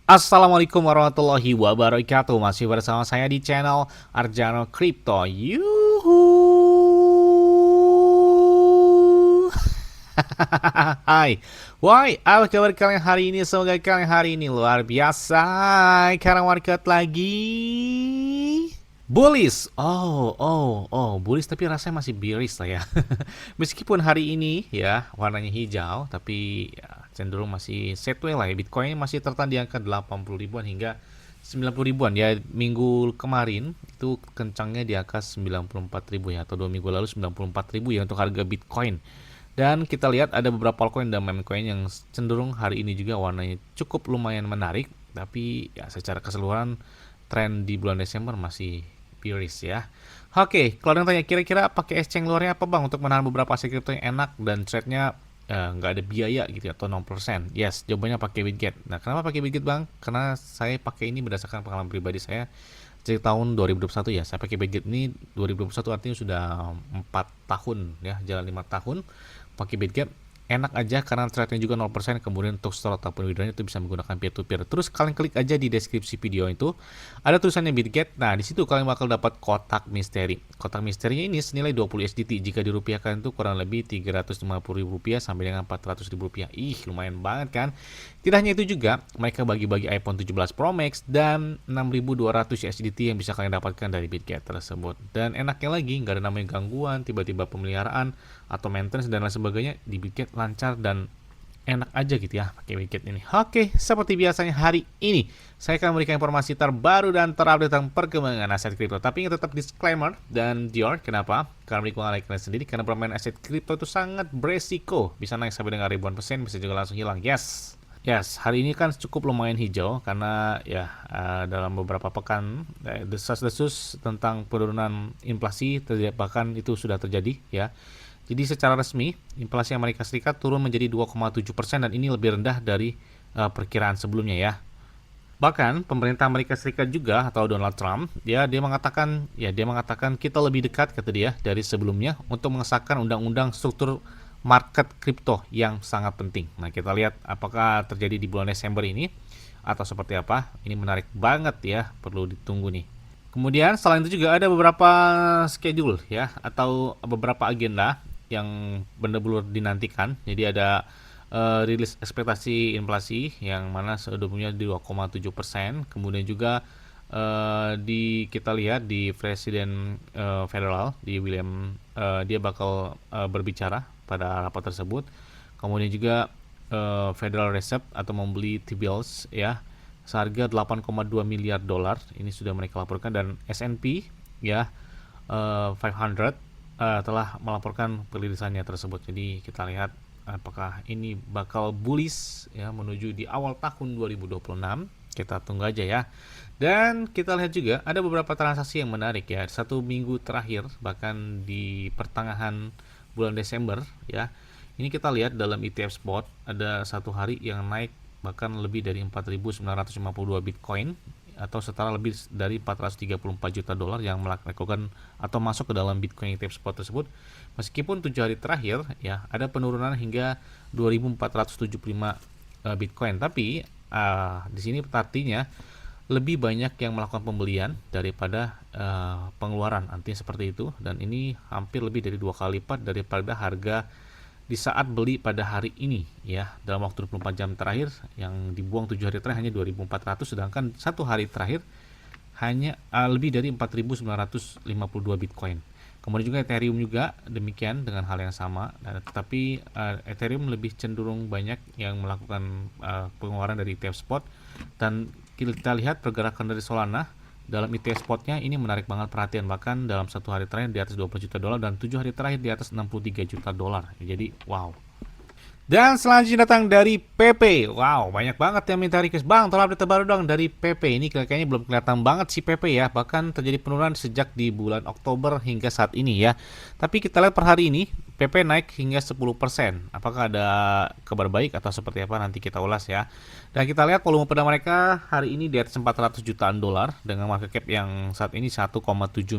Assalamualaikum warahmatullahi wabarakatuh. Masih bersama saya di channel Arjano Crypto. Yuhu. Hai. Why? Apa kabar kalian hari ini? Semoga kalian hari ini luar biasa. Karena market lagi bullish. Bullish tapi rasanya masih bearish lah ya. Meskipun hari ini ya warnanya hijau, tapi ya, cenderung masih sideways lah ya. Bitcoin masih tertahan di angka 80 ribuan hingga 90 ribuan ya. Minggu kemarin itu kencangnya di angka 94 ribu ya, atau 2 minggu lalu 94 ribu ya untuk harga Bitcoin. Dan kita lihat ada beberapa altcoin dan meme coin yang cenderung hari ini juga warnanya cukup lumayan menarik, tapi ya secara keseluruhan tren di bulan Desember masih bearish ya. Oke, kalau yang tanya kira-kira pakai exchange luarnya apa bang untuk menahan beberapa aset kripto yang enak dan trade-nya nggak ada biaya gitu ya, atau 0%? Yes, jawabannya pakai Bitget. Nah, kenapa pakai Bitget bang? Karena saya pakai ini berdasarkan pengalaman pribadi saya sejak tahun 2021 ya. Saya pakai Bitget ini 2021, artinya sudah 4 tahun ya, jalan 5 tahun pakai Bitget. Enak aja karena trade-nya juga 0%, kemudian untuk store ataupun withdrawnya itu bisa menggunakan peer to peer. Terus kalian klik aja di deskripsi video itu, ada tulisannya Bitget. Nah, di situ kalian bakal dapat kotak misteri. Kotak misterinya ini senilai 20 SDT, jika dirupiahkan itu kurang lebih 350 ribu rupiah sampai dengan 400 ribu rupiah. Ih, lumayan banget kan? Tidak hanya itu juga, mereka bagi-bagi iPhone 17 Pro Max dan 6200 SDT yang bisa kalian dapatkan dari Bitget tersebut. Dan enaknya lagi, nggak ada namanya gangguan, tiba-tiba pemeliharaan atau maintenance dan lain sebagainya. Di Bitget lancar dan enak aja gitu ya pakai Bitget ini. Oke, seperti biasanya hari ini saya akan memberikan informasi terbaru dan terupdate tentang perkembangan aset kripto. Tapi ingat, tetap disclaimer dan Dior. Kenapa? Karena berikut kalian sendiri, karena bermain aset kripto itu sangat beresiko. Bisa naik sampai dengan ribuan persen, bisa juga langsung hilang. Yes, hari ini kan cukup lumayan hijau karena ya dalam beberapa pekan desas-desus tentang penurunan inflasi bahkan itu sudah terjadi ya. Jadi secara resmi inflasi Amerika Serikat turun menjadi 2,7% dan ini lebih rendah dari perkiraan sebelumnya ya. Bahkan pemerintah Amerika Serikat juga, atau Donald Trump, dia mengatakan kita lebih dekat, kata dia, dari sebelumnya untuk mengesahkan undang-undang struktur market kripto yang sangat penting. Nah, kita lihat apakah terjadi di bulan Desember ini atau seperti apa. Ini menarik banget ya, perlu ditunggu nih. Kemudian selain itu juga ada beberapa schedule ya, atau beberapa agenda yang benar-benar dinantikan. Jadi ada rilis ekspektasi inflasi yang mana sebelumnya di 2,7%. Kemudian juga kita lihat di Presiden Federal di William, dia bakal berbicara pada rapat tersebut. Kemudian juga Federal Reserve atau membeli T-bills ya seharga 8,2 miliar dolar. Ini sudah mereka laporkan, dan S&P ya 500 telah melaporkan perilisannya tersebut. Jadi kita lihat apakah ini bakal bullish ya menuju di awal tahun 2026. Kita tunggu aja ya. Dan kita lihat juga ada beberapa transaksi yang menarik ya. Satu minggu terakhir, bahkan di pertengahan bulan Desember ya. Ini kita lihat dalam ETF spot ada satu hari yang naik bahkan lebih dari 4.952 Bitcoin atau setara lebih dari 434 juta dolar yang melakukan atau masuk ke dalam Bitcoin ETF spot tersebut. Meskipun 7 hari terakhir ya ada penurunan hingga 2.475 Bitcoin, tapi di sini artinya lebih banyak yang melakukan pembelian daripada pengeluaran, artinya seperti itu. Dan ini hampir lebih dari 2 kali lipat daripada harga di saat beli pada hari ini ya. Dalam waktu 24 jam terakhir yang dibuang 7 hari terakhir hanya 2.400, sedangkan satu hari terakhir hanya lebih dari 4.952 Bitcoin. Kemudian juga Ethereum juga demikian dengan hal yang sama, tetapi Ethereum lebih cenderung banyak yang melakukan pengeluaran dari ETF spot. Dan kita lihat pergerakan dari Solana dalam ETF spotnya ini menarik banget perhatian, bahkan dalam satu hari terakhir di atas 20 juta dolar dan 7 hari terakhir di atas 63 juta dolar. Jadi wow. Dan selanjutnya datang dari PP. Wow, banyak banget yang minta request, bang tolong update terbaru dong dari PP. Ini kayaknya belum kelihatan banget si PP ya, bahkan terjadi penurunan sejak di bulan Oktober hingga saat ini ya. Tapi kita lihat per hari ini PP naik hingga 10%. Apakah ada kabar baik atau seperti apa, nanti kita ulas ya. Dan kita lihat volume pada mereka hari ini di atas 400 jutaan dolar dengan market cap yang saat ini 1,7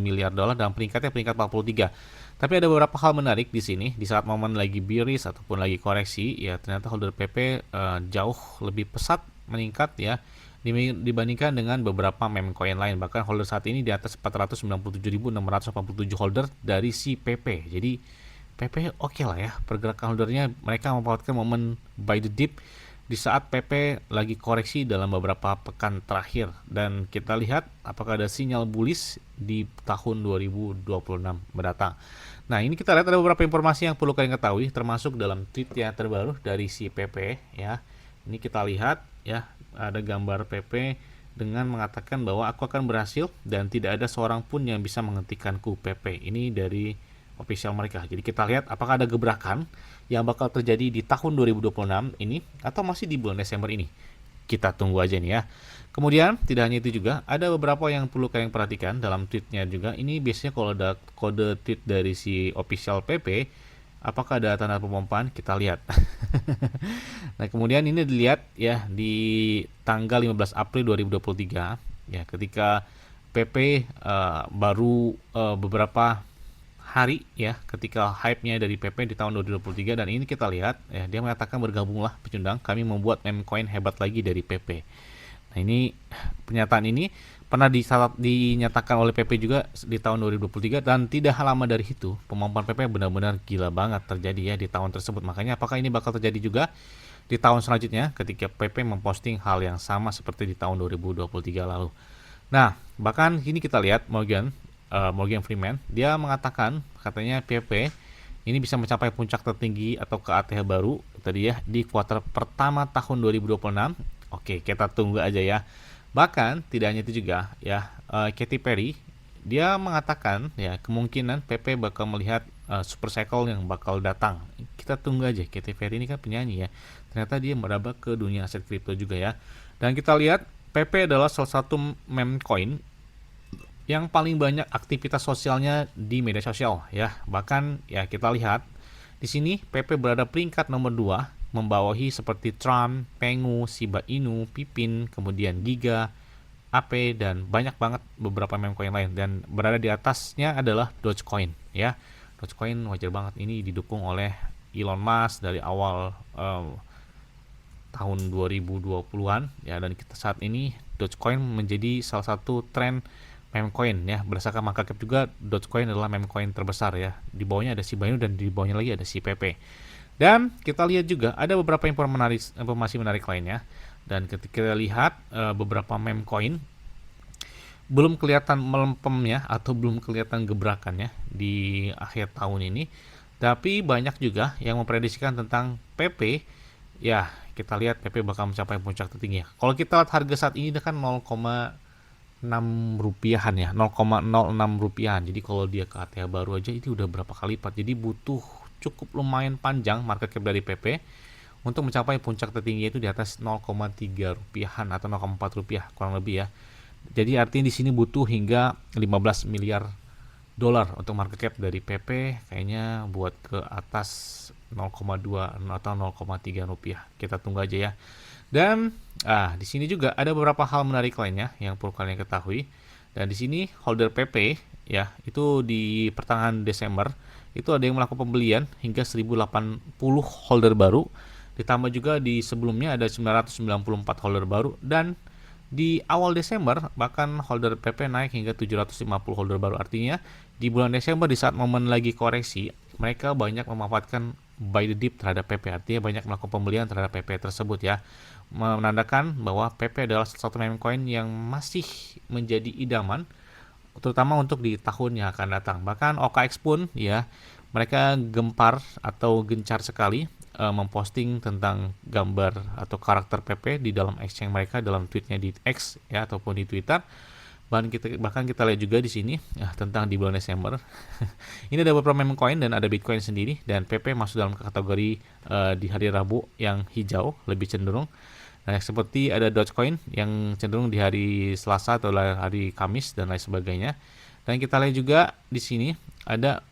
miliar dolar dan peringkatnya peringkat 43. Tapi ada beberapa hal menarik di sini. Di saat momen lagi bearish ataupun lagi koreksi, ya ternyata holder PP jauh lebih pesat meningkat ya dibandingkan dengan beberapa meme coin lain. Bahkan holder saat ini di atas 497.687 holder dari si PP. Jadi PP oke lah ya, pergerakan holdernya mereka memanfaatkan momen buy the dip di saat PP lagi koreksi dalam beberapa pekan terakhir, dan kita lihat apakah ada sinyal bullish di tahun 2026 mendatang. Nah, ini kita lihat ada beberapa informasi yang perlu kalian ketahui, termasuk dalam tweet yang terbaru dari si PP ya. Ini kita lihat ya, ada gambar PP dengan mengatakan bahwa aku akan berhasil dan tidak ada seorang pun yang bisa menghentikanku PP. Ini dari official mereka. Jadi kita lihat apakah ada gebrakan yang bakal terjadi di tahun 2026 ini atau masih di bulan Desember ini. Kita tunggu aja nih ya. Kemudian tidak hanya itu juga, ada beberapa yang perlu kalian perhatikan dalam tweetnya juga. Ini biasanya kalau ada kode tweet dari si official PP, apakah ada tanda pemompaan? Kita lihat. Nah, kemudian ini dilihat ya di tanggal 15 April 2023 ya, ketika PP baru beberapa hari ya, ketika hype-nya dari PP di tahun 2023, dan ini kita lihat ya, dia mengatakan bergabunglah pecundang, kami membuat meme coin hebat lagi dari PP. Nah, ini pernyataan ini pernah dinyatakan oleh PP juga di tahun 2023, dan tidak lama dari itu pemompan PP benar-benar gila banget terjadi ya di tahun tersebut. Makanya apakah ini bakal terjadi juga di tahun selanjutnya ketika PP memposting hal yang sama seperti di tahun 2023 lalu. Nah, bahkan ini kita lihat Morgan Freeman, dia mengatakan katanya PP ini bisa mencapai puncak tertinggi atau ke ATH baru tadi ya di kuartal pertama tahun 2026. Oke, kita tunggu aja ya. Bahkan tidak hanya itu juga ya, Katy Perry dia mengatakan ya kemungkinan PP bakal melihat super cycle yang bakal datang. Kita tunggu aja. Katy Perry ini kan penyanyi ya. Ternyata dia merambah ke dunia aset kripto juga ya. Dan kita lihat PP adalah salah satu meme coin yang paling banyak aktivitas sosialnya di media sosial ya. Bahkan ya kita lihat di sini PP berada peringkat nomor 2, membawahi seperti Trump, Pengu, Shiba Inu, Pipin, kemudian Giga, AP, dan banyak banget beberapa meme coin lain. Dan berada di atasnya adalah Dogecoin ya. Dogecoin wajar banget ini didukung oleh Elon Musk dari awal tahun 2020-an ya, dan kita saat ini Dogecoin menjadi salah satu tren meme coin ya. Berdasarkan market cap juga Dogecoin adalah meme coin terbesar ya. Di bawahnya ada Shiba Inu dan di bawahnya lagi ada si PP. Dan kita lihat juga ada beberapa informasi menarik lainnya. Dan ketika kita lihat beberapa meme coin belum kelihatan melempemnya atau belum kelihatan gebrakannya di akhir tahun ini. Tapi banyak juga yang memprediksikan tentang PP. Ya, kita lihat PP bakal mencapai puncak tertinggi. Kalau kita lihat harga saat ini kan 0,6 rupiahan ya, 0,06 rupiahan. Jadi kalau dia ke ATH baru aja itu udah berapa kali lipat. Jadi butuh cukup lumayan panjang market cap dari PP untuk mencapai puncak tertinggi itu di atas 0,3 rupiahan atau 0,4 rupiah kurang lebih ya. Jadi artinya di sini butuh hingga 15 miliar dolar untuk market cap dari PP, kayaknya buat ke atas 0,2 atau 0,3 rupiah. Kita tunggu aja ya. Dan di sini juga ada beberapa hal menarik lainnya yang perlu kalian ketahui. Dan di sini holder PP ya, itu di pertengahan Desember itu ada yang melakukan pembelian hingga 1080 holder baru. Ditambah juga di sebelumnya ada 994 holder baru, dan di awal Desember bahkan holder PP naik hingga 750 holder baru. Artinya di bulan Desember di saat momen lagi koreksi, mereka banyak memanfaatkan buy the dip terhadap PP. Artinya banyak melakukan pembelian terhadap PP tersebut ya. Menandakan bahwa PP adalah salah satu meme coin yang masih menjadi idaman terutama untuk di tahun yang akan datang. Bahkan OKX pun ya, mereka gempar atau gencar sekali memposting tentang gambar atau karakter PP di dalam exchange mereka dalam tweetnya di X ya ataupun di Twitter. Bahkan kita lihat juga di sini tentang di bulan Desember. Ini ada beberapa meme coin dan ada Bitcoin sendiri, dan PP masuk dalam kategori di hari Rabu yang hijau lebih cenderung. Nah, seperti ada Dogecoin yang cenderung di hari Selasa atau hari Kamis dan lain sebagainya. Dan kita lihat juga di sini ada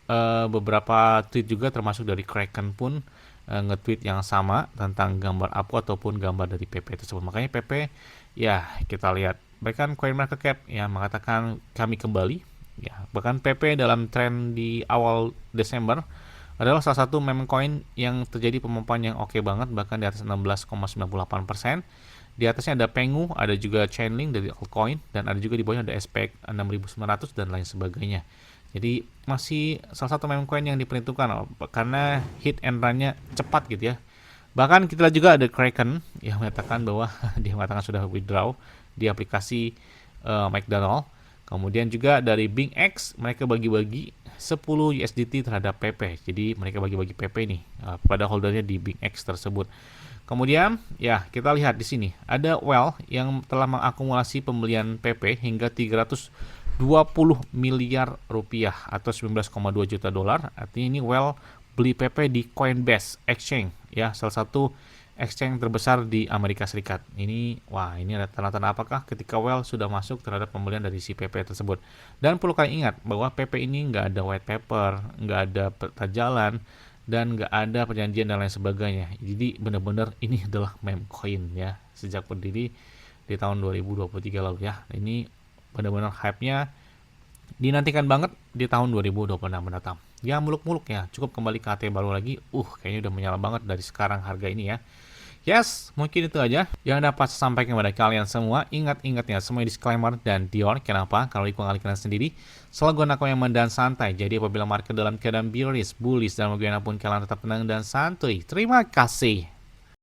beberapa tweet juga termasuk dari Kraken pun nge-tweet yang sama tentang gambar Apu ataupun gambar dari PP tersebut. Makanya PP ya kita lihat. Bahkan CoinMarketCap ya mengatakan kami kembali ya. Bahkan PP dalam tren di awal Desember adalah salah satu meme coin yang terjadi pemompan yang oke banget, bahkan di atas 16,98%. Di atasnya ada Pengu, ada juga Chainlink dari altcoin, dan ada juga di bawahnya ada SPX 6900 dan lain sebagainya. Jadi masih salah satu meme coin yang diperhitungkan karena hit and run-nya cepat gitu ya. Bahkan kita lihat juga ada Kraken yang menyatakan bahwa dia mengatakan sudah withdraw di aplikasi McDonald. Kemudian juga dari BingX mereka bagi-bagi 10 USDT terhadap PP. Jadi mereka bagi-bagi PP nih pada holdernya di BingX tersebut. Kemudian ya kita lihat di sini ada Well yang telah mengakumulasi pembelian PP hingga 320 miliar rupiah atau 19,2 juta dolar. Artinya ini Well beli PP di Coinbase Exchange ya, salah satu exchange terbesar di Amerika Serikat. Ini wah, ini ada tanda-tanda apakah ketika Well sudah masuk terhadap pembelian dari si PP tersebut. Dan perlu kalian ingat bahwa PP ini nggak ada white paper, nggak ada peta jalan, dan nggak ada perjanjian dan lain sebagainya. Jadi benar-benar ini adalah meme coin ya sejak berdiri di tahun 2023 lalu ya. Ini benar-benar hype-nya dinantikan banget di tahun 2026 mendatang. Ya muluk-muluk ya, cukup kembali ke AT baru lagi. Kayaknya udah menyala banget dari sekarang harga ini ya. Yes, mungkin itu aja yang dapat saya sampaikan kepada kalian semua. Ingat-ingat ya, semua disclaimer dan Dior. Kenapa? Kalau ikut kalian sendiri, selalu gunakan yang dan santai. Jadi apabila market dalam keadaan bearish, bullish, dan bagaimanapun kalian tetap tenang dan santuy. Terima kasih.